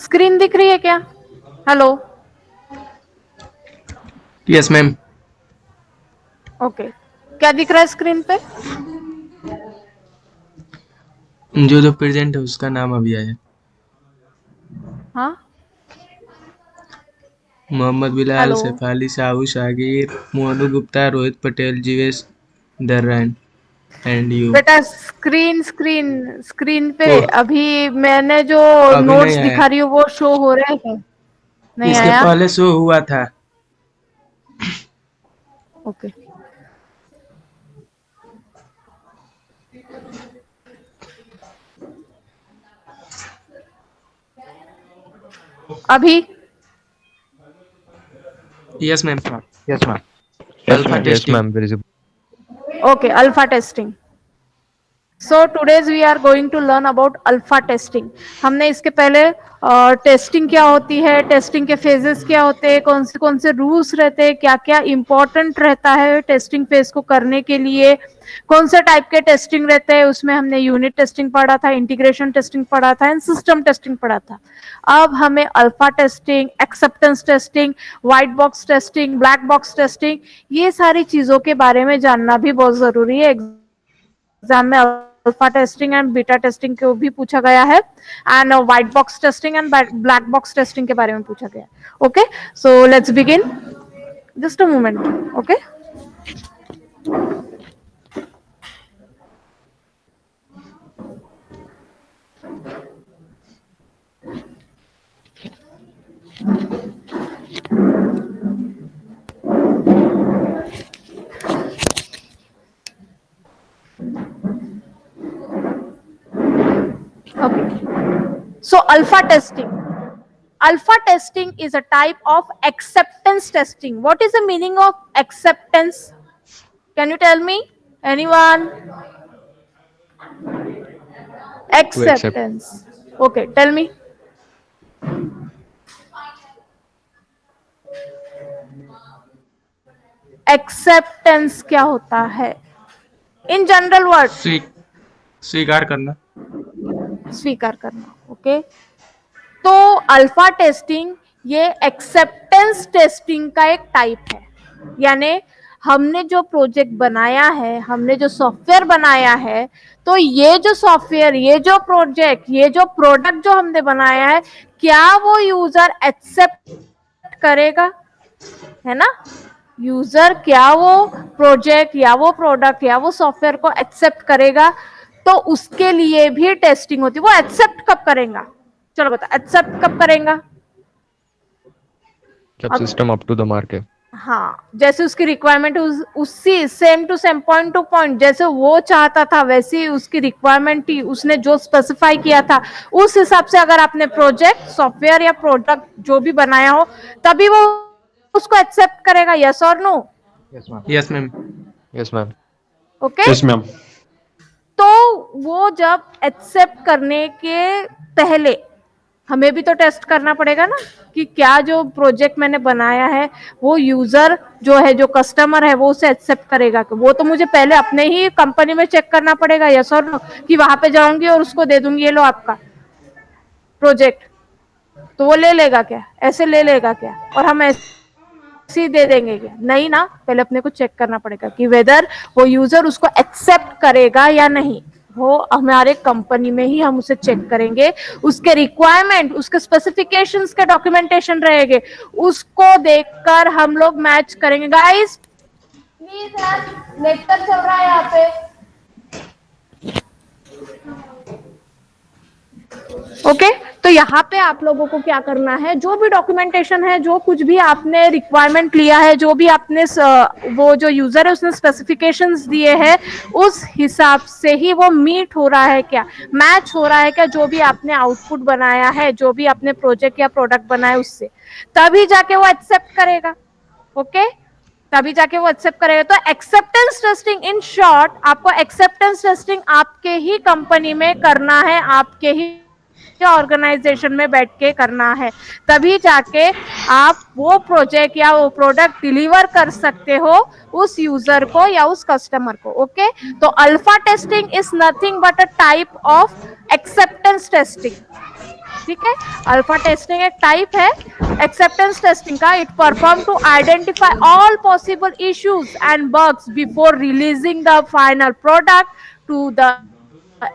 Screen दिख रही है क्या? हेलो। Yes ma'am. ओके, क्या दिख रहा है स्क्रीन पे? जो जो प्रेजेंट है उसका नाम अभी आया। हाँ, Mohammed Bilal, hello. Saif Ali Sahu Shagir, Monu Gupta, Rohit Patel, Jeevesh Darran and you. बेटा स्क्रीन स्क्रीन स्क्रीन पे ओह, अभी मैंने जो अभी नहीं नोट्स आया। दिखा रही हूँ वो शो हो रहे हैं? नहीं इसके आया? पहले शो हुआ था। ओके, अभी? Yes ma'am. Yes, ma'am. Yes, alpha ma'am. Yes, testing. ma'am. There is a okay, alpha testing. So today's we are going to learn about alpha testing. हमने इसके पहले टेस्टिंग क्या होती है, टेस्टिंग के फेजेस क्या होते हैं, कौन से रूल्स रहते हैं, क्या क्या इंपॉर्टेंट रहता है टेस्टिंग फेज को करने के लिए, कौन से टाइप के टेस्टिंग रहते हैं, उसमें हमने यूनिट टेस्टिंग पढ़ा था, इंटीग्रेशन टेस्टिंग पढ़ा था एंड सिस्टम टेस्टिंग पढ़ा था। अब हमें alpha testing, acceptance testing, white box testing, black box testing, ये सारी चीजों के बारे में जानना भी बहुत जरूरी है। एग्जाम में alpha testing and beta testing को भी पूछा गया है and white box testing and black box testing के बारे में पूछा गया है। Okay, so let's begin. Just a moment. Okay, okay, so alpha testing. Alpha testing is a type of acceptance testing. What is the meaning of acceptance? Can you tell me? Anyone? to accept. Acceptance. Okay, tell me. Acceptance क्या होता है? In general word, स्वीकार करना। स्वीकार करना। Okay, तो alpha testing ये acceptance testing का एक टाइप है। यानी हमने जो प्रोजेक्ट बनाया है, हमने जो सॉफ्टवेयर बनाया है, तो ये जो सॉफ्टवेयर, ये जो प्रोजेक्ट, ये जो प्रोडक्ट जो हमने बनाया है, क्या वो यूजर एक्सेप्ट करेगा? है ना? यूजर क्या वो प्रोजेक्ट या वो प्रोडक्ट या वो सॉफ्टवेयर को एक्सेप्ट करेगा? तो उसके लिए भी टेस्टिंग होती है। वो एक्सेप्ट कब करेगा? चलो बता, एक्सेप्ट कब करेगा? जब system up to the mark है। हाँ, जैसे उसकी रिक्वायरमेंट उसी same to same, point to point, जैसे वो चाहता था वैसी ही उसकी रिक्वायरमेंट थी, उसने जो स्पेसिफाई किया था उस हिसाब से अगर आपने प्रोजेक्ट, सॉफ्टवेयर या प्रोडक्ट जो भी बनाया हो, तभी वो उसको एक्सेप्ट करेगा। यस और no? Yes, ma'am. Yes ma'am. Yes, ma'am. Okay, yes ma'am. तो वो जब एक्सेप्ट करने के पहले हमें भी तो टेस्ट करना पड़ेगा ना कि क्या जो प्रोजेक्ट मैंने बनाया है वो यूजर जो है, जो कस्टमर है, वो उसे एक्सेप्ट करेगा। वो तो मुझे पहले अपने ही कंपनी में चेक करना पड़ेगा। यस और नो? कि वहां पे जाऊंगी और उसको दे दूंगी ये लो आपका प्रोजेक्ट, तो वो ले लेगा क्या? ऐसे ले लेगा क्या? और हम ऐसे ही दे देंगे क्या? नहीं ना, पहले अपने को चेक करना पड़ेगा कि वेदर वो यूजर उसको एक्सेप्ट करेगा या नहीं। वो हमारे कंपनी में ही हम उसे चेक करेंगे, उसके रिक्वायरमेंट, उसके स्पेसिफिकेशंस के डॉक्यूमेंटेशन रहेंगे, उसको देखकर हम लोग मैच करेंगे। गाइस प्लीज यार, लेक्चर चल रहा है यहाँ पे। ओके, तो यहाँ पे आप लोगों को क्या करना है, जो भी डॉक्यूमेंटेशन है, जो कुछ भी आपने रिक्वायरमेंट लिया है, जो भी आपने वो जो यूजर है उसने स्पेसिफिकेशंस दिए हैं, उस हिसाब से ही वो मीट हो रहा है क्या, मैच हो रहा है क्या, जो भी आपने आउटपुट बनाया है, जो भी आपने प्रोजेक्ट या प्रोडक्ट बनाया उससे, तभी जाके वो एक्सेप्ट करेगा। ओके, तभी जाके वो एक्सेप्ट करेगा। तो एक्सेप्टेंस टेस्टिंग, इन शॉर्ट, आपको एक्सेप्टेंस टेस्टिंग आपके ही कंपनी में करना है, आपके ही ऑर्गेनाइजेशन में बैठ के करना है, तभी जाके आप वो प्रोजेक्ट या वो प्रोडक्ट डिलीवर कर सकते हो उस यूजर को या उस कस्टमर को। ओके, तो alpha testing is nothing but a type of acceptance testing. ठीक है, अल्फा टेस्टिंग एक टाइप है एक्सेप्टेंस टेस्टिंग का. It perform to identify all possible issues and bugs before releasing the final product to the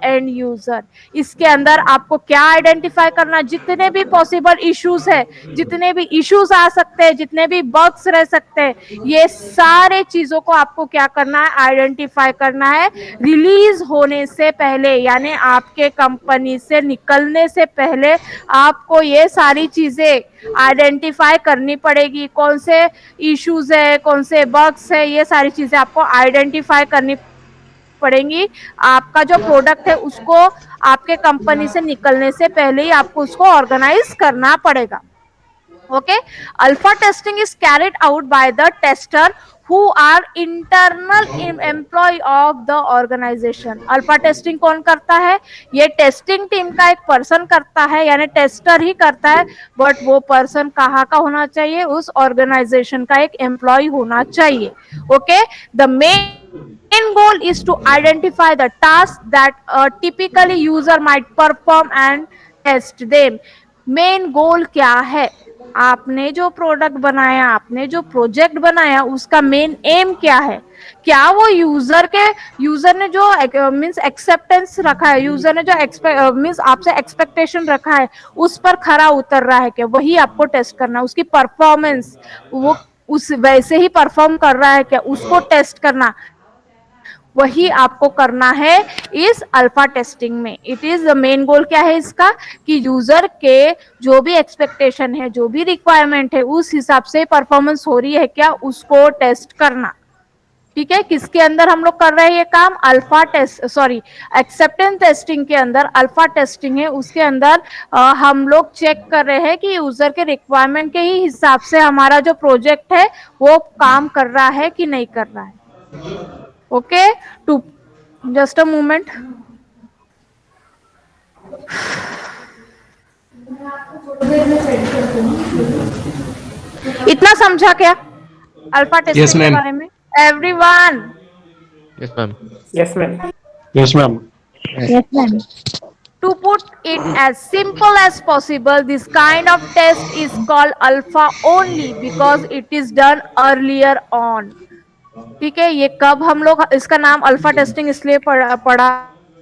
end user. इसके अंदर आपको क्या identify करना, जितने भी पॉसिबल इश्यूज है, जितने भी इश्यूज आ सकते हैं, जितने भी बग्स रह सकते हैं, ये सारे चीजों को आपको क्या करना है, आइडेंटिफाई करना है रिलीज होने से पहले, यानी आपके कंपनी से निकलने से पहले आपको ये सारी चीजें आइडेंटिफाई करनी पड़ेगी. कौन से इश्यूज है, कौन से बग्स है, ये सारी चीजें आपको आइडेंटिफाई करनी पड़ेंगी. आपका जो प्रोडक्ट है उसको आपके कंपनी से निकलने से पहले ही आपको उसको ऑर्गेनाइज करना पड़ेगा. Okay, alpha testing is carried out by the tester who are internal employee of the organization. Alpha testing कौन करता है, ये टेस्टिंग टीम का एक पर्सन करता है, यानी टेस्टर ही करता है, बट वो पर्सन कहाँ का होना चाहिए, उस ऑर्गेनाइजेशन का एक एम्प्लॉय होना चाहिए. Okay, the main goal is to identify the tasks that a typically user might perform and test them. Main goal क्या है, आपने जो प्रोडक्ट बनाया, आपने जो प्रोजेक्ट बनाया, उसका मेन एम क्या है, क्या वो यूजर ने जो मींस एक्सेप्टेंस रखा है, यूजर ने जो मींस आपसे एक्सपेक्टेशन रखा है उस पर खरा उतर रहा है क्या, वही आपको टेस्ट करना है. उसकी परफॉर्मेंस वो उस वैसे ही परफॉर्म कर रहा है क्या, उसको टेस्ट करना, वही आपको करना है इस अल्फा टेस्टिंग में. It is the main goal क्या है इसका, कि यूजर के जो भी एक्सपेक्टेशन है, जो भी रिक्वायरमेंट है, उस हिसाब से परफॉर्मेंस हो रही है क्या, उसको टेस्ट करना. ठीक है, किसके अंदर हम लोग कर रहे हैं ये काम, alpha test sorry acceptance testing के अंदर अल्फा टेस्टिंग है, उसके अंदर हम लोग चेक कर रहे हैं कि यूजर के रिक्वायरमेंट के ही हिसाब से हमारा जो प्रोजेक्ट है वो काम कर रहा है कि नहीं कर रहा है. Okay, to just a moment. इतना समझा क्या अल्फा टेस्टिंग Yes, के ma'am. बारे में, everyone? Yes, ma'am. Yes, ma'am. Yes, ma'am. Yes, ma'am. To put it as simple as possible, this kind of test is called alpha only because it is done earlier on. ठीक है, ये कब हम लोग इसका नाम अल्फा टेस्टिंग इसलिए पढ़ा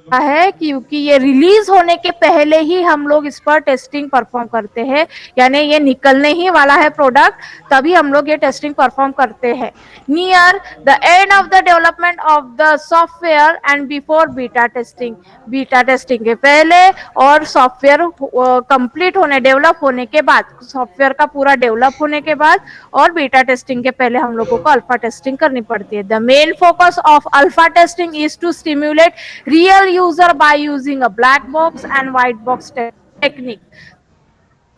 है क्योंकि ये रिलीज होने के पहले ही हम लोग इस पर टेस्टिंग परफॉर्म करते हैं, यानी ये निकलने ही वाला है प्रोडक्ट, तभी हम लोग ये टेस्टिंग परफॉर्म करते हैं. Near the end of the development of the software and before beta testing. Beta testing के पहले और सॉफ्टवेयर कंप्लीट होने, डेवलप होने के बाद, सॉफ्टवेयर का पूरा डेवलप होने के बाद और बीटा टेस्टिंग के पहले हम लोगों को अल्फा टेस्टिंग करनी पड़ती है. The main focus of alpha testing is to stimulate real user by using a black box and white box technique.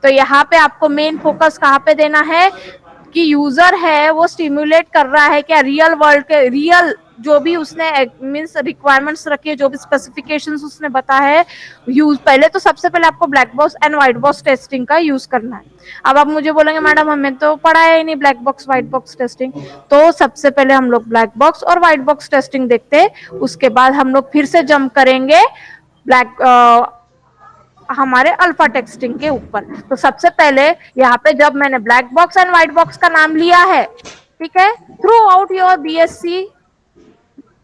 तो यहाँ पे आपको मेन फोकस कहाँ पे देना है कि यूजर है वो स्टिम्युलेट कर रहा है क्या, रियल वर्ल्ड के रियल जो भी उसने मींस रिक्वायरमेंट्स रखी है, जो भी स्पेसिफिकेशंस उसने बताया है, यूज पहले तो सबसे पहले आपको black box and white box testing का यूज करना है. अब आप मुझे बोलेंगे मैडम हमें तो पढ़ाया ही नहीं black box white box testing, तो सबसे पहले हम लोग ब्लैक बॉक्स और व्हाइट बॉक्स टेस्टिंग देखते हैं, उसके बाद हम लोग फिर से जंप करेंगे हमारे अल्फा टेस्टिंग के ऊपर. तो सबसे पहले यहाँ पे जब मैंने black box and white box का नाम लिया है, ठीक है, through out your BSc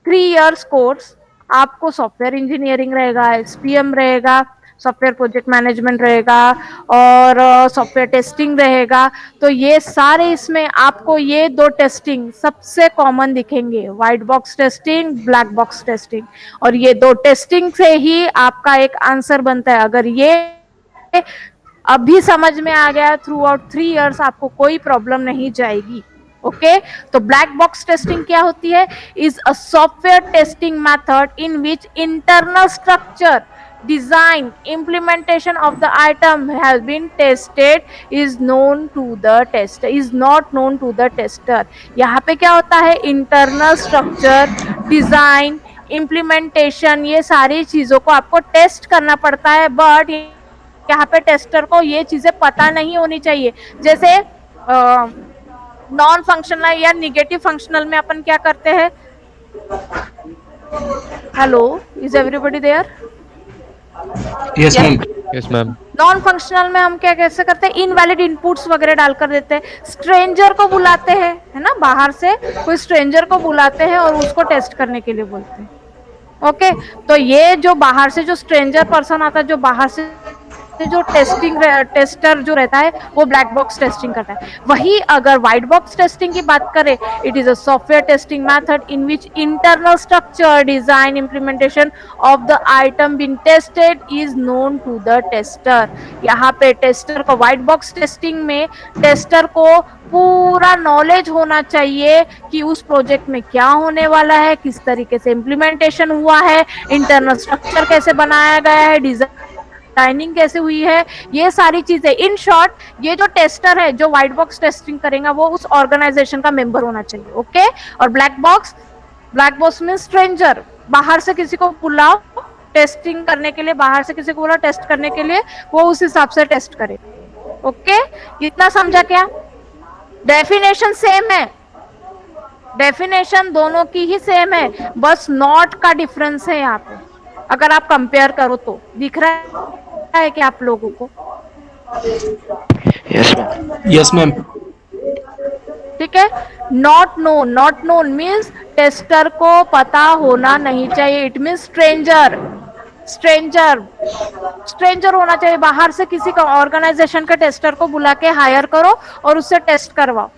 3 years course आपको सॉफ्टवेयर इंजीनियरिंग रहेगा, एसपीएम रहेगा, सॉफ्टवेयर प्रोजेक्ट मैनेजमेंट रहेगा और सॉफ्टवेयर टेस्टिंग रहेगा. तो ये सारे इसमें आपको ये 2 टेस्टिंग सबसे कॉमन दिखेंगे, white box testing, black box testing, और ये 2 टेस्टिंग से ही आपका एक आंसर बनता है. अगर ये अभी समझ में आ गया, थ्रू आउट 3 years आपको कोई प्रॉब्लम नहीं जाएगी. ओके, तो ब्लैक बॉक्स टेस्टिंग क्या होती है, is a software testing method in which internal structure, design, implementation of the item has been tested is known to the tester, is not known to the tester. यहाँ पे क्या होता है, internal structure, design, implementation, ये सारी चीजों को आपको टेस्ट करना पड़ता है, बट यहाँ पे टेस्टर को ये चीजें पता नहीं होनी चाहिए. जैसे नॉन फंक्शनल या निगेटिव फंक्शनल में अपन क्या करते हैं, hello, is everybody there? Yes, ma'am. Yes, ma'am. Non functional में हम क्या कैसे करते हैं, इनवैलिड इनपुट्स वगैरह डालकर देते हैं, स्ट्रेंजर को बुलाते हैं, है ना, बाहर से कोई स्ट्रेंजर को बुलाते हैं और उसको टेस्ट करने के लिए बोलते हैं। ओके, तो ये जो बाहर से जो स्ट्रेंजर पर्सन आता है, जो बाहर से जो टेस्टर जो रहता है, वो ब्लैक बॉक्स टेस्टिंग करता है। वही अगर व्हाइट बॉक्स टेस्टिंग की बात करें, it is a software testing method in which internal structure, design, implementation of the item being tested is known to the tester. यहाँ पे टेस्टर को, व्हाइट बॉक्स टेस्टिंग में टेस्टर को पूरा नॉलेज होना चाहिए कि उस प्रोजेक्ट में क्या होने वाला है, किस तरीके से इम्प्लीमेंटेशन हुआ है, इंटरनल स्ट्रक्चर कैसे बनाया गया है, डिजाइनिंग कैसे हुई है, ये सारी चीजें। इन शॉर्ट, ये जो टेस्टर है जो व्हाइट बॉक्स टेस्टिंग करेगा, वो उस ऑर्गेनाइजेशन का मेंबर होना चाहिए। ओके, और ब्लैक बॉक्स में स्ट्रेंजर, बाहर से किसी को बुलाओ टेस्टिंग करने के लिए, बाहर से किसी को बोला टेस्ट करने के लिए, वो उस हिसाब से टेस्ट करे। ओके, इतना समझा क्या? डेफिनेशन सेम है, डेफिनेशन दोनों की ही सेम है, बस नॉट का डिफरेंस है यहाँ पे। अगर आप कंपेयर करो तो दिख रहा है कि आप लोगों को? Yes ma'am. ठीक है, नॉट नोन मीन्स टेस्टर को पता होना नहीं चाहिए, इट मीन्स स्ट्रेंजर होना चाहिए। बाहर से किसी का ऑर्गेनाइजेशन के टेस्टर को बुला के हायर करो और उससे टेस्ट करवाओ।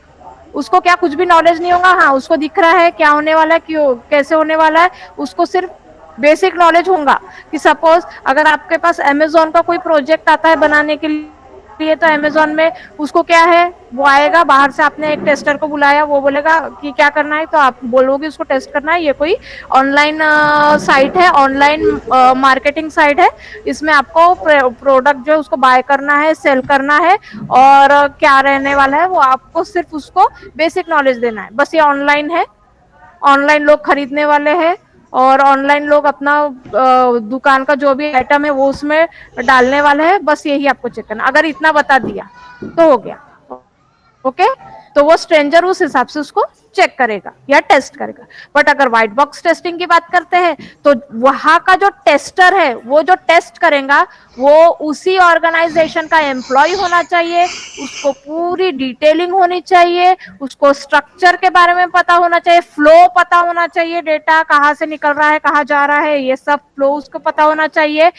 उसको क्या कुछ भी नॉलेज नहीं होगा? हाँ, उसको दिख रहा है क्या होने वाला है, क्यों कैसे होने वाला है, उसको सिर्फ बेसिक नॉलेज होगा कि सपोज अगर आपके पास अमेजोन का कोई प्रोजेक्ट आता है बनाने के लिए, तो अमेजोन में उसको क्या है, वो आएगा बाहर से, आपने एक टेस्टर को बुलाया, वो बोलेगा कि क्या करना है, तो आप बोलोगे उसको टेस्ट करना है, ये कोई ऑनलाइन साइट है, ऑनलाइन मार्केटिंग साइट है, इसमें आपको प्रोडक्ट जो है उसको बाय करना है, सेल करना है, और क्या रहने वाला है वो आपको सिर्फ उसको बेसिक नॉलेज देना है। बस ये ऑनलाइन है, ऑनलाइन लोग खरीदने वाले हैं, और ऑनलाइन लोग अपना दुकान का जो भी आइटम है वो उसमें डालने वाले हैं, बस यही आपको चेक करना। अगर इतना बता दिया तो हो गया। ओके, तो वो स्ट्रेंजर उस हिसाब से उसको चेक करेगा या टेस्ट करेगा। बट अगर व्हाइट बॉक्स टेस्टिंग की बात करते हैं, तो वहां का जो टेस्टर है, वो जो टेस्ट करेगा, वो उसी ऑर्गेनाइजेशन का एम्प्लॉय होना चाहिए, उसको पूरी डिटेलिंग होनी चाहिए, उसको स्ट्रक्चर के बारे में पता होना चाहिए, फ्लो पता होना चाहिए, डेटा कहाँ से निकल रहा है, कहाँ जा रहा है, ये सब फ्लो उसको पता होना चाहिए,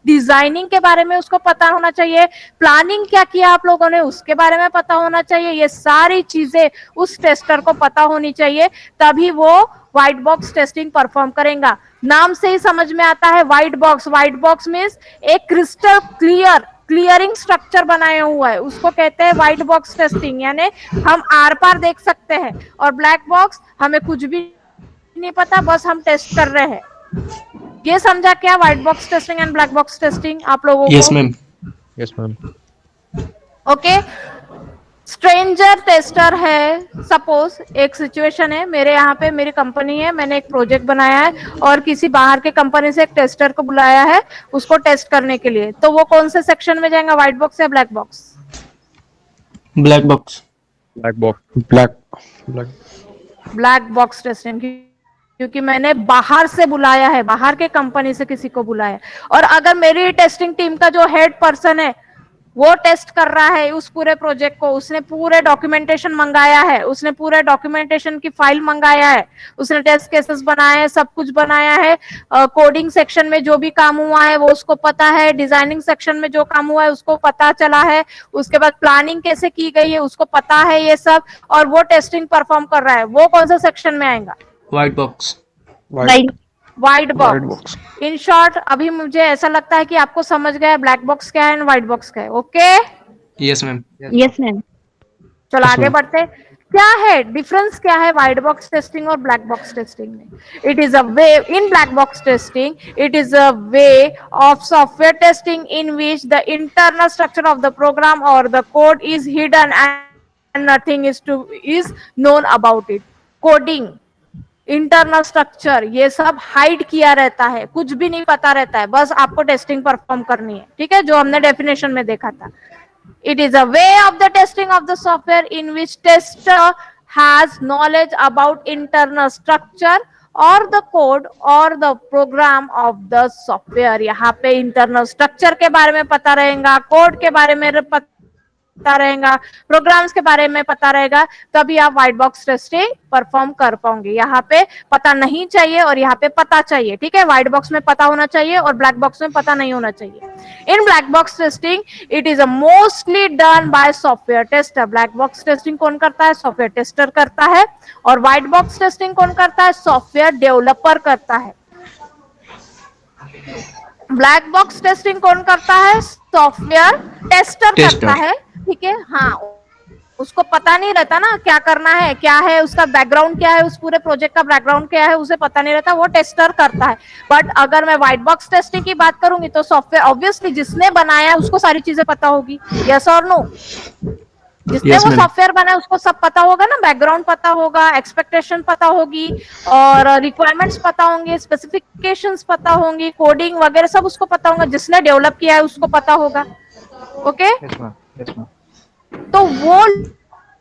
डिजाइनिंग के बारे में उसको पता होना चाहिए, प्लानिंग क्या किया आप लोगों ने उसके बारे में पता होना चाहिए, ये सारी चीजें उस टेस्टर को पता होनी चाहिए, तभी वो व्हाइट बॉक्स टेस्टिंग परफॉर्म करेगा। नाम से ही समझ में आता है व्हाइट बॉक्स मींस एक क्रिस्टल क्लियरिंग स्ट्रक्चर बनाया हुआ है, उसको कहते हैं व्हाइट बॉक्स टेस्टिंग, यानी हम आर पार देख सकते हैं। और ब्लैक बॉक्स, हमें कुछ भी नहीं पता, बस हम टेस्ट कर रहे हैं। ये समझा क्या white box testing and black box testing आप लोगों को? Yes ma'am. Yes, ma'am. Okay, stranger tester है, सपोज एक सिचुएशन है, मेरे यहाँ पे मेरी कंपनी है, मैंने एक प्रोजेक्ट बनाया है और किसी बाहर के कंपनी से एक टेस्टर को बुलाया है उसको टेस्ट करने के लिए, तो वो कौन से सेक्शन में जाएगा, व्हाइट बॉक्स या black box? Black box. Black box. Black box testing, क्योंकि मैंने बाहर से बुलाया है, बाहर के कंपनी से किसी को बुलाया है। और अगर मेरी टेस्टिंग टीम का जो हेड पर्सन है वो टेस्ट कर रहा है उस पूरे प्रोजेक्ट को, उसने पूरे डॉक्यूमेंटेशन मंगाया है, उसने पूरे डॉक्यूमेंटेशन की फाइल मंगाया है, उसने टेस्ट केसेस बनाए हैं, सब कुछ बनाया है, कोडिंग सेक्शन में जो भी काम हुआ है वो उसको पता है, डिजाइनिंग सेक्शन में जो काम हुआ है उसको पता चला है, उसके बाद प्लानिंग कैसे की गई है उसको पता है ये सब, और वो टेस्टिंग परफॉर्म कर रहा है, वो कौन सा सेक्शन में आएगा? White box. White box. In short, अभी मुझे ऐसा लगता है कि आपको समझ गया ब्लैक बॉक्स क्या है एंड व्हाइट बॉक्स क्या है। Okay, yes ma'am. Yes ma'am. चलो आगे बढ़ते। क्या है डिफरेंस, क्या है व्हाइट बॉक्स टेस्टिंग और ब्लैक बॉक्स टेस्टिंग में? It is a way in black box testing, it is a way of software testing in which the internal structure of the program और the code is hidden and nothing is known about it. Coding, internal structure, ये सब hide किया रहता है, कुछ भी नहीं पता रहता है, बस आपको टेस्टिंग परफॉर्म करनी है। ठीक है, जो हमने डेफिनेशन में देखा था। It is a way of the testing of the software in which tester has knowledge about internal structure और द कोड और the program of the software. यहाँ पे इंटरनल स्ट्रक्चर के बारे में पता रहेगा, कोड के बारे में पता रहेगा, प्रोग्राम्स के बारे में पता रहेगा, तभी आप व्हाइट बॉक्स टेस्टिंग परफॉर्म कर पाओगे। यहाँ पे पता नहीं चाहिए और यहाँ पे पता चाहिए, ठीक है। व्हाइट बॉक्स में पता होना चाहिए और ब्लैक बॉक्स में पता नहीं होना चाहिए। In black box testing it is a mostly done by software tester. Black box testing कौन करता है? सॉफ्टवेयर टेस्टर करता है। और व्हाइट बॉक्स टेस्टिंग कौन करता है? सॉफ्टवेयर डेवलपर करता है। ब्लैक बॉक्स टेस्टिंग कौन करता है? सॉफ्टवेयर टेस्टर करता है, ठीक है। हाँ, उसको पता नहीं रहता ना क्या करना है, क्या है उसका बैकग्राउंड, क्या है उस पूरे प्रोजेक्ट का बैकग्राउंड, क्या है उसे पता नहीं रहता, वो टेस्टर करता है। बट अगर मैं व्हाइट बॉक्स टेस्टिंग की बात करूंगी तो सॉफ्टवेयर ऑब्वियसली जिसने बनाया उसको सारी चीजें पता होगी, यस और नो? जिसने Yes, वो ma'am. सॉफ्टवेयर बनाया उसको सब पता होगा ना, बैकग्राउंड पता होगा, एक्सपेक्टेशन पता होगी और रिक्वायरमेंट्स पता होंगे, स्पेसिफिकेशंस पता होंगी, कोडिंग वगैरह सब उसको पता होगा, जिसने डेवलप किया है उसको पता होगा। Okay, Yes, ma'am. Yes, ma'am. तो वो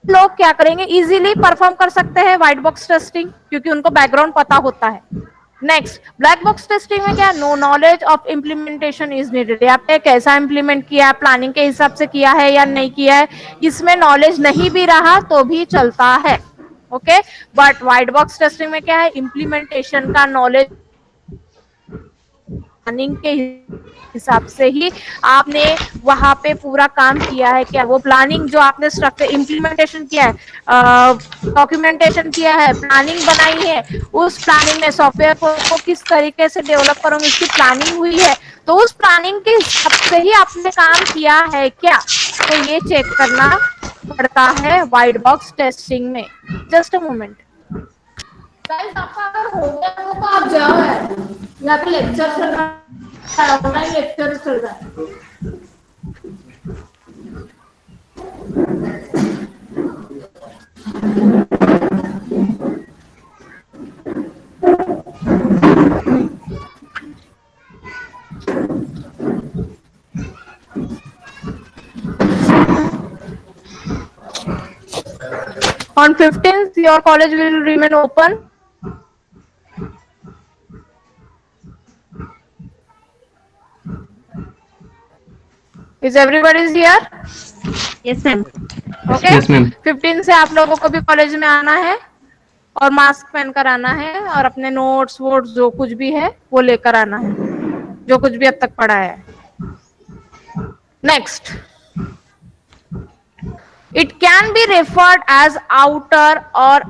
लोग क्या करेंगे? इजीली परफॉर्म कर सकते हैं व्हाइट बॉक्स टेस्टिंग, क्योंकि उनको बैकग्राउंड पता होता है। नेक्स्ट, ब्लैक बॉक्स टेस्टिंग में क्या? No knowledge of implementation is needed. आपने कैसा इंप्लीमेंट किया है, प्लानिंग के हिसाब से किया है या नहीं किया है, इसमें नॉलेज नहीं भी रहा तो भी चलता है। Okay, but white box testing में क्या है? इम्प्लीमेंटेशन का नॉलेज, प्लानिंग के हिसाब से ही आपने वहां पे पूरा काम किया है क्या? वो प्लानिंग जो आपने स्ट्रक्चर इम्प्लीमेंटेशन किया है, डॉक्यूमेंटेशन किया है, प्लानिंग बनाई है, उस प्लानिंग में सॉफ्टवेयर को किस तरीके से डेवलप करोगे उसकी प्लानिंग हुई है, तो उस प्लानिंग के हिसाब से ही आपने काम किया है क्या? तो ये चेक करना पड़ता है व्हाइट बॉक्स टेस्टिंग में। जस्ट अ मोमेंट गाइस, आपका अगर हो गया हो तो आप जाओ यार, यहाँ पे लेक्चर चल रहा है, ऑनलाइन लेक्चर चल रहा है। On 15th, your college will remain open. Is everybody here? Yes, ma'am. Okay. Yes, ma'am. 15 से आप लोगों को भी कॉलेज में आना है और मास्क पहनकर आना है और अपने नोट्स वोट्स जो कुछ भी है वो लेकर आना है, जो कुछ भी अब तक पढ़ा है। Next, it can be referred as outer or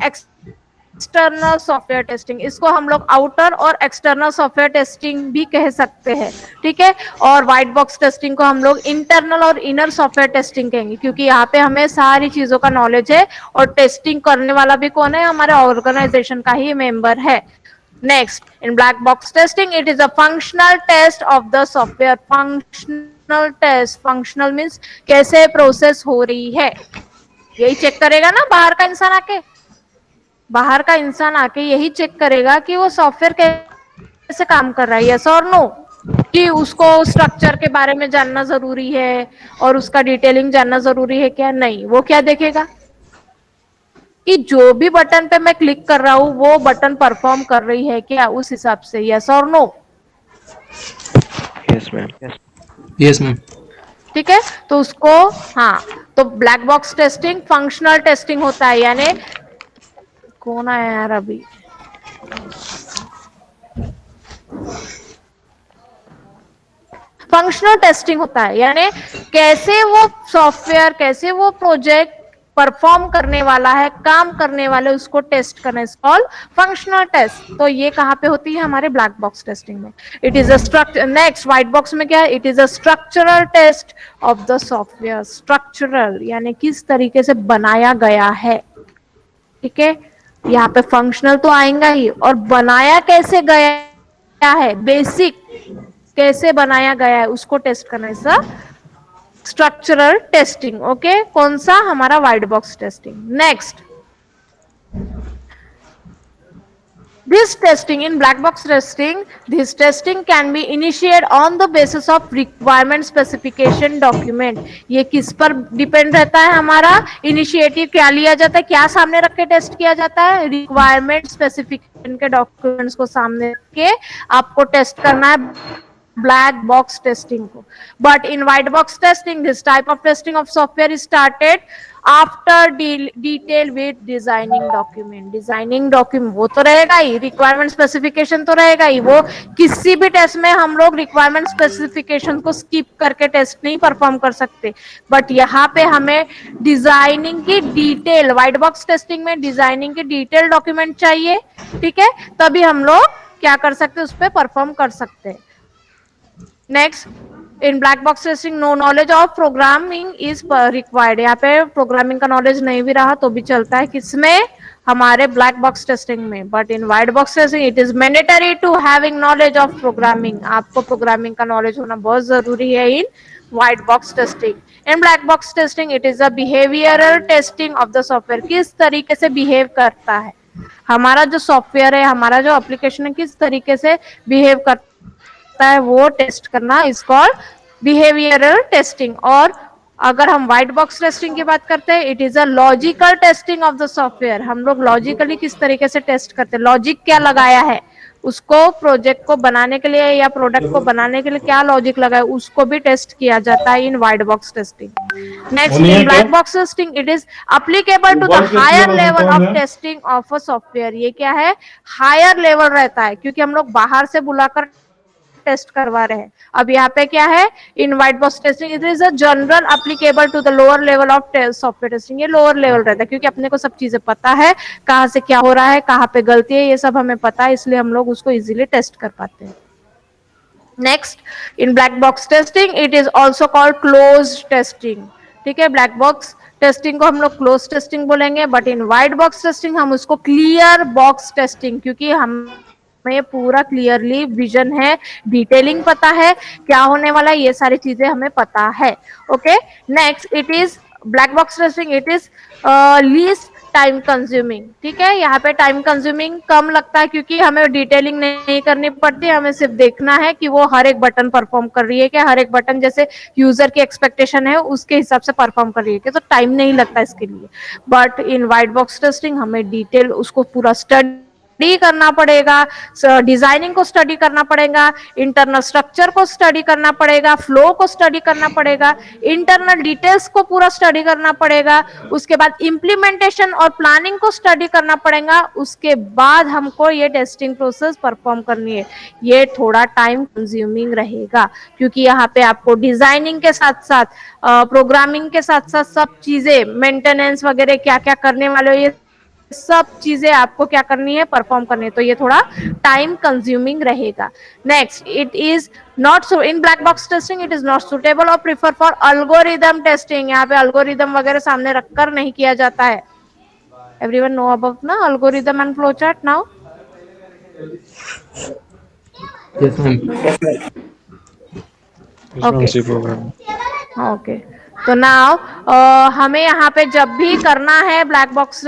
external software testing. इसको हम लोग आउटर और एक्सटर्नल सॉफ्टवेयर टेस्टिंग भी कह सकते हैं, ठीक है। और व्हाइट बॉक्स टेस्टिंग को हम लोग इंटरनल और इनर सॉफ्टवेयर टेस्टिंग कहेंगे, क्योंकि यहाँ पे हमें सारी चीजों का नॉलेज है और टेस्टिंग करने वाला भी कौन है? हमारे ऑर्गेनाइजेशन का ही मेंबर है। Next, in black box testing it is a functional test of the software. Functional test, functional means कैसे प्रोसेस हो रही है, यही चेक करेगा ना बाहर का इंसान आके। बाहर का इंसान आके यही चेक करेगा कि वो सॉफ्टवेयर कैसे काम कर रहा है, यस और नो? कि उसको स्ट्रक्चर के बारे में जानना जरूरी है और उसका डिटेलिंग जानना जरूरी है क्या? नहीं, वो क्या देखेगा कि जो भी बटन पे मैं क्लिक कर रहा हूँ वो बटन परफॉर्म कर रही है क्या, उस हिसाब से, यस और no? Yes, ma'am. Yes. Yes, ma'am. ठीक है, तो उसको, हाँ, तो black box testing functional testing होता है। यानी कौन आया यार अभी? फंक्शनल टेस्टिंग होता है, यानी कैसे वो सॉफ्टवेयर, कैसे वो प्रोजेक्ट परफॉर्म करने वाला है, काम करने वाले, उसको टेस्ट करना इज कॉल्ड फंक्शनल टेस्ट। तो ये कहाँ पे होती है? हमारे ब्लैक बॉक्स टेस्टिंग में। It is a structure. Next, white box में क्या है? It is a structural test of the software. Structural यानी किस तरीके से बनाया गया है, ठीक है। यहाँ पे फंक्शनल तो आएगा ही, और बनाया कैसे गया है, बेसिक कैसे बनाया गया है उसको टेस्ट करना है स्ट्रक्चरल टेस्टिंग। ओके, कौन सा? हमारा white box testing. Next, This testing in black box testing, this testing can be initiated on the basis of requirement specification document. ये किस पर डिपेंड रहता है हमारा इनिशिएटिव, क्या लिया जाता है, क्या सामने रख के टेस्ट किया जाता है, रिक्वायरमेंट स्पेसिफिकेशन के डॉक्यूमेंट्स को सामने रख के आपको टेस्ट करना है black box testing को. But in white box testing, this type of testing of software is started after detail with designing document. Designing document वो तो रहेगा ही, requirement specification तो रहेगा ही. वो किसी भी टेस्ट में हम लोग requirement specification को skip करके टेस्ट नहीं परफॉर्म कर सकते. बट यहाँ पे हमें डिजाइनिंग की डिटेल, व्हाइट बॉक्स टेस्टिंग में डिजाइनिंग की डिटेल डॉक्यूमेंट चाहिए, ठीक है, तभी हम लोग क्या कर सकते, उस पर परफॉर्म कर सकते हैं. Next, in black box testing no knowledge of programming is required. यहाँ पे प्रोग्रामिंग का नॉलेज नहीं भी रहा तो भी चलता है, किसमें, हमारे ब्लैक बॉक्स टेस्टिंग में. But in white box testing it is mandatory to having knowledge of programming. आपको प्रोग्रामिंग का नॉलेज होना बहुत जरूरी है in white box testing. In black box testing it is a behavioural testing of the software. किस तरीके से behave करता है हमारा जो सॉफ्टवेयर है, हमारा जो एप्लीकेशन है, किस तरीके से बिहेव करता है वो टेस्ट करना इज कॉल्ड बिहेवियरल टेस्टिंग. और अगर हम व्हाइट बॉक्स टेस्टिंग की बात करते हैं, it is a logical testing of the software. हम लोग लॉजिकली किस तरीके से टेस्ट करते हैं, लॉजिक क्या लगाया है, उसको प्रोजेक्ट को बनाने के लिए या प्रोडक्ट को बनाने के लिए क्या लॉजिक लगा है, उसको भी टेस्ट किया जाता है in white box testing. Next, in black box testing it is applicable to the higher level of testing of a software. ये क्या है, हायर लेवल रहता है, क्योंकि हम लोग बाहर से बुलाकर टेस्ट करवा रहे हैं. अब यहाँ पे क्या है, in white box testing it is a general applicable to the lower level of software testing. ये लोअर लेवल रहता है क्योंकि अपने को सब चीजें पता है, कहाँ से क्या हो रहा है, कहाँ पे गलती है, ये सब हमें पता है, इसलिए हम लोग उसको इजीली टेस्ट कर पाते हैं. Next, in black box testing it is also called close testing. ठीक है, ब्लैक बॉक्स टेस्टिंग को हम लोग क्लोज टेस्टिंग बोलेंगे, but in white box testing हम उसको क्लियर बॉक्स टेस्टिंग, क्योंकि हम हमें पूरा क्लियरली विजन है, डिटेलिंग पता है, क्या होने वाला है, ये सारी चीजें हमें पता है. Okay, next, it is black box testing it is least time consuming. ठीक है, यहाँ पे टाइम कंज्यूमिंग कम लगता है क्योंकि हमें डिटेलिंग नहीं करनी पड़ती, हमें सिर्फ देखना है कि वो हर एक बटन परफॉर्म कर रही है क्या, हर एक बटन जैसे यूजर की एक्सपेक्टेशन है उसके हिसाब से परफॉर्म कर रही है क्या, तो टाइम नहीं लगता इसके लिए. But in white box testing हमें डिटेल उसको पूरा स्टडी करना पड़ेगा, डिजाइनिंग को स्टडी करना पड़ेगा, इंटरनल स्ट्रक्चर को स्टडी करना पड़ेगा, फ्लो को स्टडी करना पड़ेगा, इंटरनल डिटेल्स को पूरा स्टडी करना पड़ेगा, उसके बाद इंप्लीमेंटेशन और प्लानिंग को स्टडी करना पड़ेगा, उसके बाद हमको ये टेस्टिंग प्रोसेस परफॉर्म करनी है. ये थोड़ा टाइम कंज्यूमिंग रहेगा क्योंकि यहाँ पे आपको डिजाइनिंग के साथ साथ प्रोग्रामिंग के साथ साथ सब चीजें, मेंटेनेंस वगैरह क्या क्या करने वाले हो, ये सब चीजें आपको क्या करनी है, परफॉर्म करनी है, तो ये थोड़ा टाइम कंज्यूमिंग रहेगा. Next, it is not so in black box testing it is not suitable और प्रिफर फॉर अल्गोरिदम टेस्टिंग. यहाँ पे अल्गोरिदम वगैरह सामने रखकर नहीं किया जाता है. एवरीवन नो अबाउट ना algorithm and flow chart now? Yes, ma'am. Okay, तो नाउ हमें यहाँ पे जब भी करना है ब्लैक बॉक्स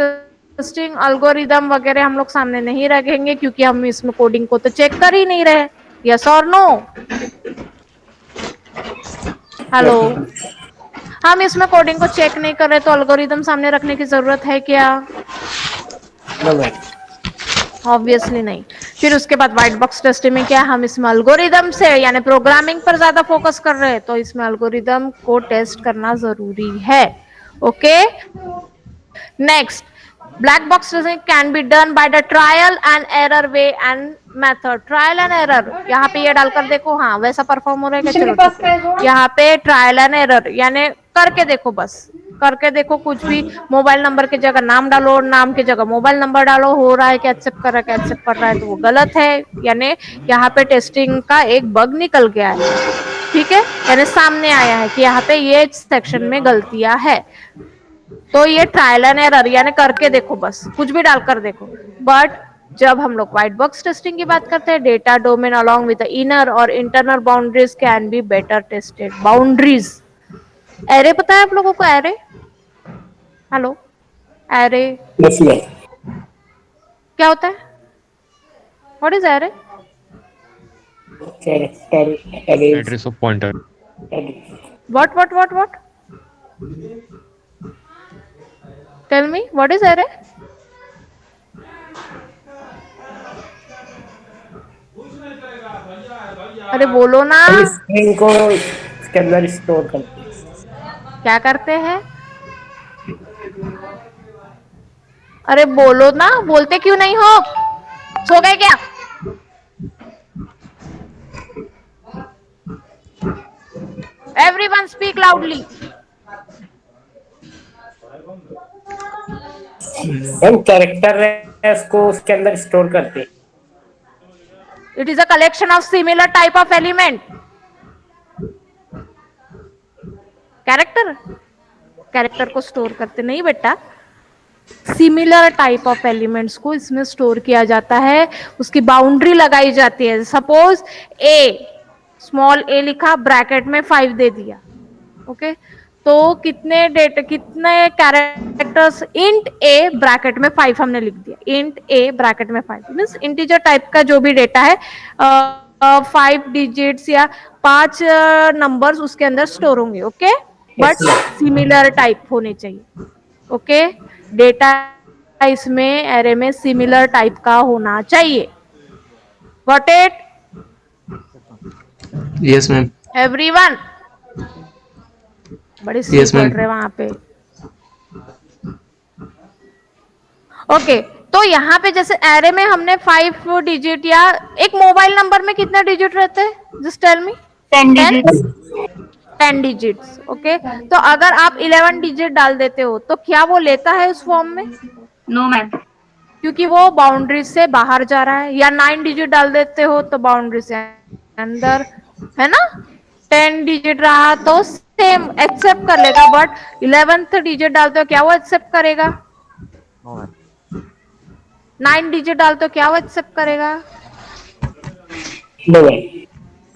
टेस्टिंग, अल्गोरिदम वगैरह हम लोग सामने नहीं रखेंगे क्योंकि हम इसमें कोडिंग को तो चेक कर ही नहीं रहे. यस और नो? हेलो, हम इसमें कोडिंग को चेक नहीं कर रहे तो अल्गोरिदम सामने रखने की जरूरत है क्या? ऑब्वियसली नहीं. फिर उसके बाद व्हाइट बॉक्स टेस्टिंग में क्या, हम इसमें अल्गोरिदम से यानी प्रोग्रामिंग पर ज्यादा फोकस कर रहे हैं, तो इसमें अल्गोरिदम को टेस्ट करना जरूरी है. Okay, next, black box testing can be done by the trial and error way and method. Trial and error, यहाँ पे ये डालकर देखो, हाँ वैसा परफॉर्म हो रहा है, चलो ठीक है. यहाँ पे ट्रायल एंड एरर यानी करके देखो, बस करके देखो, कुछ भी मोबाइल नंबर की जगह नाम डालो, नाम की जगह मोबाइल नंबर डालो, हो रहा है कि एक्सेप्ट कर रहा है कि एक्सेप्ट कर रहा है, तो वो गलत है. यानी यहाँ पे टेस्टिंग का एक बग निकल गया है. ठीक है, यानी सामने आया है कि यहाँ पे ये सेक्शन में गलतियां है, तो ये ट्रायल एंड एरर यानी करके देखो, बस कुछ भी डालकर देखो. बट जब हम लोग व्हाइट बॉक्स टेस्टिंग की बात करते हैं, data domain along with the inner और internal boundaries can be better tested. Boundaries, array पता है आप लोगों को? एरे, हेलो, एरे क्या होता है? What is array? Character arrays. Address of pointer. What? Tell me, what is array? अरे बोलो ना, हम स्ट्रिंग को इसके अंदर स्टोर करते हैं। क्या करते हैं? अरे बोलो ना, बोलते क्यों नहीं हो? सो गए क्या? Everyone speak loudly. हम कैरेक्टर अरेज को उसके अंदर स्टोर करते हैं। It is a collection of similar type of element. Character को स्टोर करते नहीं बेटा, सिमिलर टाइप ऑफ एलिमेंट्स को इसमें स्टोर किया जाता है, उसकी बाउंड्री लगाई जाती है। सपोज ए, स्मॉल ए लिखा, ब्रैकेट में 5 दे दिया, ओके, तो कितने कैरेक्टर्स, इंट ए ब्रैकेट में 5 हमने लिख दिया, इंट ए ब्रैकेट में 5 मीन्स इंटीजर टाइप का जो भी डेटा है, 5 डिजिट्स या 5 नंबर्स उसके अंदर स्टोर होंगे, ओके, बट सिमिलर टाइप होने चाहिए, ओके, डेटा इसमें एरे में सिमिलर टाइप का होना चाहिए। Got it? Yes ma'am. Everyone बड़ी सी Yes, पढ़ ma'am. रहे वहां पे, ओके। तो यहाँ पे जैसे एरे में हमने 5 डिजिट, या एक मोबाइल नंबर में कितने डिजिट रहते हैं? Just tell me. 10 digits. 10 digits, okay. तो अगर आप 11 डिजिट डाल देते हो तो क्या वो लेता है उस फॉर्म में? No, ma'am. क्योंकि वो बाउंड्री से बाहर जा रहा है। या 9 डिजिट डाल देते हो तो बाउंड्री से अंदर, है ना। 10 डिजिट रहा तो सेम एक्सेप्ट कर लेगा, बट 11th डिजिट डालते हो क्या वो एक्सेप्ट करेगा? No, ma'am. 9 डिजिट डालते हो क्या वो एक्सेप्ट करेगा? नो।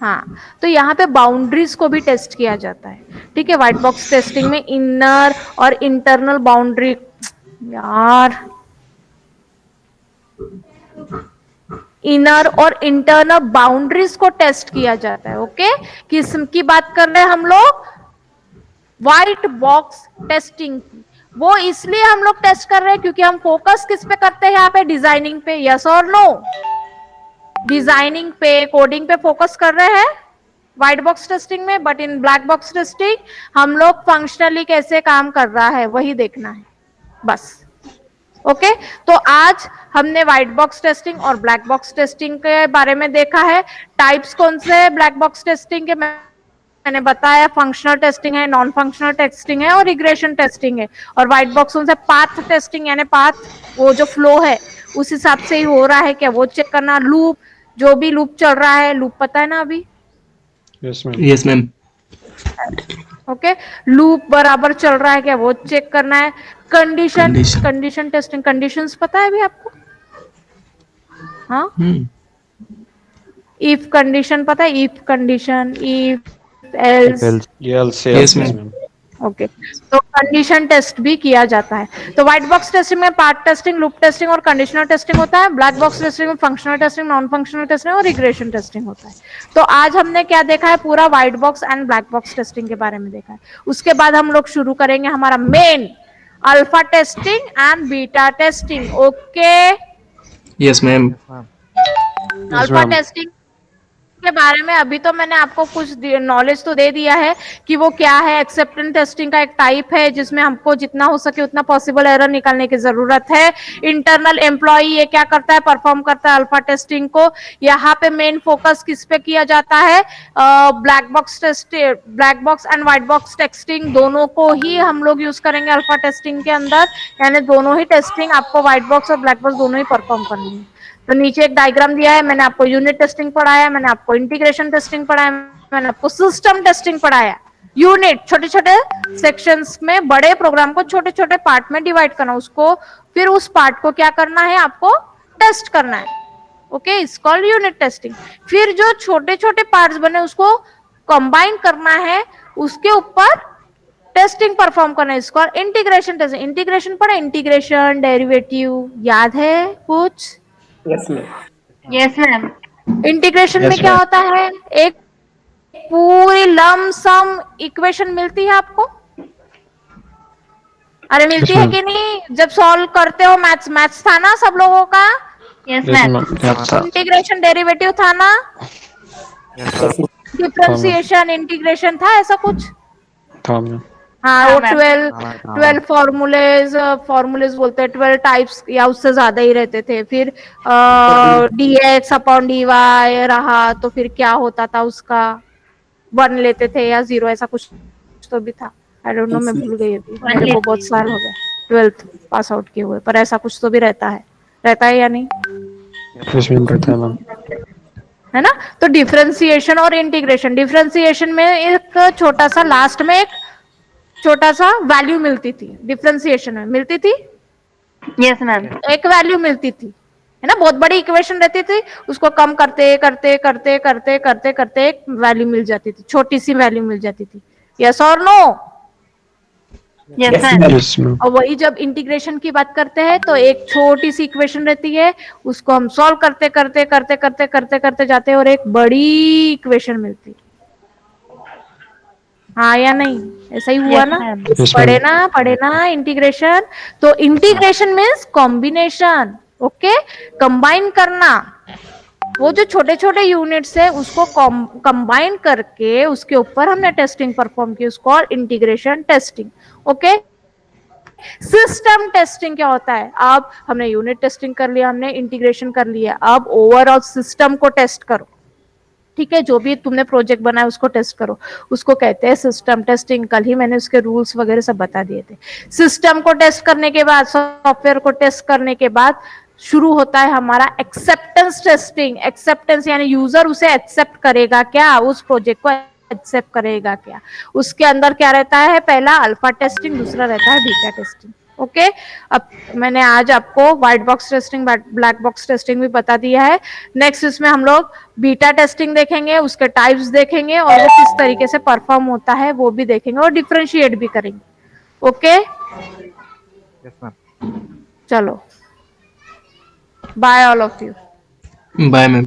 हाँ, तो यहाँ पे बाउंड्रीज को भी टेस्ट किया जाता है, ठीक है। व्हाइट बॉक्स टेस्टिंग में इनर और इंटरनल बाउंड्री, यार इनर और इंटरनल बाउंड्रीज को टेस्ट किया जाता है, ओके। किसकी बात कर रहे हैं हम लोग? व्हाइट बॉक्स टेस्टिंग की। वो इसलिए हम लोग टेस्ट कर रहे हैं क्योंकि हम फोकस किस पे करते हैं यहाँ पे? डिजाइनिंग पे, यस और नो? डिजाइनिंग पे, कोडिंग पे फोकस कर रहे हैं व्हाइट बॉक्स टेस्टिंग में, but in black box testing हम लोग फंक्शनली कैसे काम कर रहा है वही देखना है बस, ओके। तो आज हमने व्हाइट बॉक्स टेस्टिंग और ब्लैक बॉक्स टेस्टिंग के बारे में देखा है। टाइप्स कौन से है ब्लैक बॉक्स टेस्टिंग के? मैंने बताया, फंक्शनल टेस्टिंग है, नॉन फंक्शनल टेस्टिंग है और रिग्रेशन टेस्टिंग है। और व्हाइट बॉक्स से पाथ टेस्टिंग, यानी पाथ, वो जो फ्लो है उस हिसाब से ही हो रहा है क्या वो चेक करना। लूप, जो भी लूप चल रहा है, लूप पता है ना अभी? Yes ma'am. ओके, लूप बराबर चल रहा है क्या वो चेक करना है। कंडीशन टेस्टिंग, कंडीशंस पता है अभी आपको? हाँ, इफ कंडीशन पता है? If condition, if else, yes ma'am. Okay. तो कंडीशन टेस्ट भी किया जाता है। तो व्हाइट बॉक्स टेस्टिंग में पार्ट टेस्टिंग, लूप टेस्टिंग और कंडीशनल टेस्टिंग होता है। ब्लैक बॉक्स टेस्टिंग में functional testing, non functional testing और रिग्रेशन टेस्टिंग होता है। तो आज हमने क्या देखा है? पूरा white box and black box testing के बारे में देखा है। उसके बाद हम लोग शुरू करेंगे हमारा main alpha testing and beta testing, okay. Yes ma'am. Alpha testing के बारे में अभी तो मैंने आपको कुछ नॉलेज तो दे दिया है कि वो क्या है। एक्सेप्टेंस टेस्टिंग का एक टाइप है जिसमें हमको जितना हो सके उतना पॉसिबल एरर निकालने की जरूरत है। इंटरनल एम्प्लॉय ये क्या करता है? परफॉर्म करता है अल्फा टेस्टिंग को। यहाँ पे मेन फोकस किस पे किया जाता है? Black box black box and white box testing दोनों को ही हम लोग यूज करेंगे अल्फा टेस्टिंग के अंदर, यानी दोनों ही टेस्टिंग आपको व्हाइट बॉक्स और ब्लैक बॉक्स दोनों ही परफॉर्म करनी है। तो नीचे एक डायग्राम दिया है, मैंने आपको यूनिट टेस्टिंग पढ़ाया, मैंने आपको इंटीग्रेशन टेस्टिंग पढ़ाया, मैंने आपको सिस्टम टेस्टिंग पढ़ाया। यूनिट छोटे छोटे सेक्शंस में, बड़े प्रोग्राम को छोटे छोटे पार्ट में डिवाइड करना, उसको फिर उस पार्ट को क्या करना है? आपको टेस्ट करना है, okay, it's called unit testing. फिर जो छोटे छोटे पार्ट्स बने उसको कंबाइन करना है, उसके ऊपर टेस्टिंग परफॉर्म करना है, इसको इंटीग्रेशन टेस्टिंग। इंटीग्रेशन पढ़ा? इंटीग्रेशन, डेरिवेटिव याद है कुछ? Yes ma'am. Yes, ma'am. Integration में Yes, क्या ma'am. होता है, एक पूरी लमसम इक्वेशन मिलती है आपको, अरे मिलती Yes, है ma'am. कि नहीं, जब सॉल्व करते हो मैथ्स, मैथ्स था ना सब लोगों का, Yes, Yes, ma'am. ma'am. Yes, sir. Integration derivative था ना, Yes, Yes, sir. Differentiation integration था, ऐसा कुछ। Tom, ma'am. हाँ, हाँ, वो मैम। 12 फॉर्मूलेज, फॉर्मूलेज बोलते हैं, 12 टाइप्स या उससे ज्यादा ही रहते थे। फिर dx अपॉन dy रहा तो फिर क्या होता था उसका, 1 लेते थे या 0, ऐसा कुछ तो भी था। आई डोंट नो, मैं भूल गई अभी, One मेरे को लेते बहुत थे। साल हो गए 12th पास आउट किए हुए, पर ऐसा कुछ तो भी रहता है या नहीं, Yes, ma'am. रहता है मैम. है ना। तो डिफरेंशिएशन और इंटीग्रेशन, डिफरेंशिएशन में एक छोटा सा लास्ट में एक छोटा सा वैल्यू मिलती थी, डिफरेंशिएशन में मिलती थी, Yes, ma'am. एक वैल्यू मिलती थी, है ना। बहुत बड़ी इक्वेशन रहती थी, उसको कम करते करते करते करते करते करते एक वैल्यू मिल जाती थी, छोटी सी वैल्यू मिल जाती थी। यस और no? Yes, Yes, ma'am. ma'am. Yes, ma'am. और वही जब इंटीग्रेशन की बात करते हैं तो एक छोटी सी इक्वेशन रहती है, उसको हम सॉल्व करते करते करते करते करते करते जाते हैं और एक बड़ी इक्वेशन मिलती है। हाँ या नहीं, ऐसा ही हुआ Yes, ना, ma'am. Yes, पढ़े ma'am. ना पढ़े ना इंटीग्रेशन। तो integration means combination, okay, combine करना। वो जो छोटे छोटे यूनिट्स है उसको कंबाइन करके उसके ऊपर हमने टेस्टिंग परफॉर्म की, उसको integration testing, okay. System testing क्या होता है, अब हमने यूनिट टेस्टिंग कर लिया, हमने इंटीग्रेशन कर लिया, अब ओवरऑल सिस्टम को टेस्ट करो, ठीक है, जो भी तुमने प्रोजेक्ट बनाया उसको टेस्ट करो, उसको कहते हैं सिस्टम टेस्टिंग। कल ही मैंने उसके रूल्स वगैरह सब बता दिए थे। सिस्टम को टेस्ट करने के बाद, सॉफ्टवेयर को टेस्ट करने के बाद शुरू होता है हमारा एक्सेप्टेंस टेस्टिंग। एक्सेप्टेंस यानी यूजर उसे एक्सेप्ट करेगा क्या, उस प्रोजेक्ट को एक्सेप्ट करेगा क्या। उसके अंदर क्या रहता है, पहला अल्फा टेस्टिंग, दूसरा रहता है बीटा टेस्टिंग, ओके। अब मैंने आज आपको white box testing, black box testing भी बता दिया है। नेक्स्ट इसमें हम लोग बीटा टेस्टिंग देखेंगे, उसके टाइप्स देखेंगे और वो किस तरीके से परफॉर्म होता है वो भी देखेंगे और डिफरेंशिएट भी करेंगे, ओके। Yes, ma'am. चलो, bye all of you. Bye ma'am.